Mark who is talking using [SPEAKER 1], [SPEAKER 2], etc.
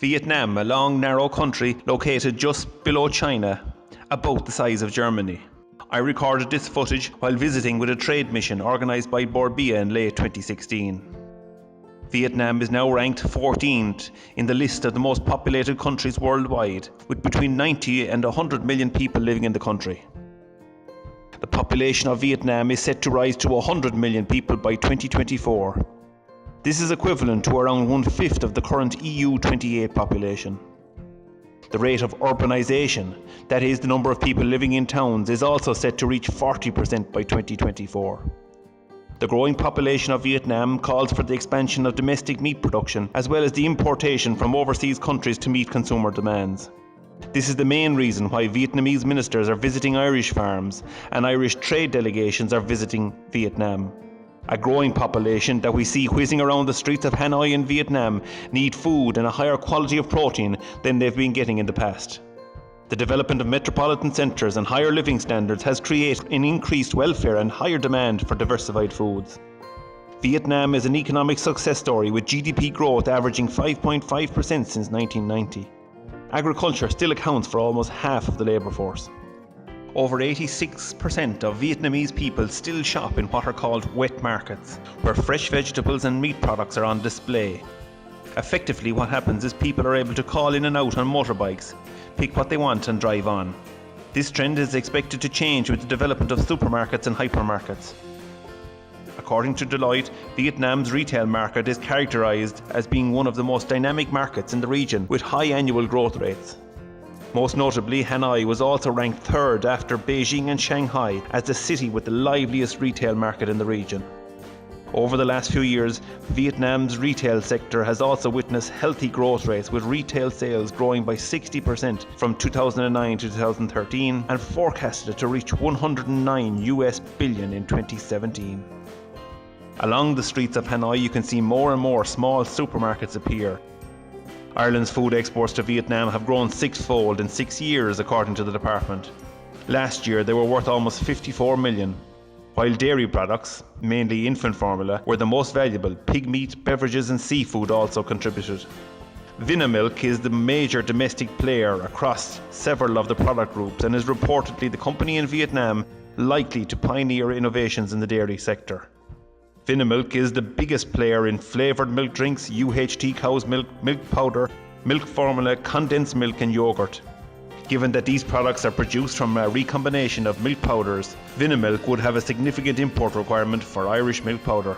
[SPEAKER 1] Vietnam, a long, narrow country located just below China, about the size of Germany. I recorded this footage while visiting with a trade mission organised by Borbia in late 2016. Vietnam is now ranked 14th in the list of the most populated countries worldwide, with between 90 and 100 million people living in the country. The population of Vietnam is set to rise to 100 million people by 2024. This is equivalent to around 1/5 of the current EU 28 population. The rate of urbanisation, that is, the number of people living in towns, is also set to reach 40% by 2024. The growing population of Vietnam calls for the expansion of domestic meat production, as well as the importation from overseas countries to meet consumer demands. This is the main reason why Vietnamese ministers are visiting Irish farms and Irish trade delegations are visiting Vietnam. A growing population that we see whizzing around the streets of Hanoi in Vietnam need food and a higher quality of protein than they've been getting in the past. The development of metropolitan centres and higher living standards has created an increased welfare and higher demand for diversified foods. Vietnam is an economic success story with GDP growth averaging 5.5% since 1990. Agriculture still accounts for almost half of the labour force. Over 86% of Vietnamese people still shop in what are called wet markets, where fresh vegetables and meat products are on display. Effectively, what happens is people are able to call in and out on motorbikes, pick what they want and drive on. This trend is expected to change with the development of supermarkets and hypermarkets. According to Deloitte, Vietnam's retail market is characterised as being one of the most dynamic markets in the region, with high annual growth rates. Most notably, Hanoi was also ranked third after Beijing and Shanghai as the city with the liveliest retail market in the region. Over the last few years, Vietnam's retail sector has also witnessed healthy growth rates, with retail sales growing by 60% from 2009 to 2013 and forecasted to reach $109 billion in 2017. Along the streets of Hanoi, you can see more and more small supermarkets appear. Ireland's food exports to Vietnam have grown sixfold in 6 years, according to the department. Last year, they were worth almost 54 million. While dairy products, mainly infant formula, were the most valuable, pig meat, beverages and seafood also contributed. Vinamilk is the major domestic player across several of the product groups and is reportedly the company in Vietnam likely to pioneer innovations in the dairy sector. Vinamilk is the biggest player in flavoured milk drinks, UHT cow's milk, milk powder, milk formula, condensed milk and yoghurt. Given that these products are produced from a recombination of milk powders, Vinamilk would have a significant import requirement for Irish milk powder.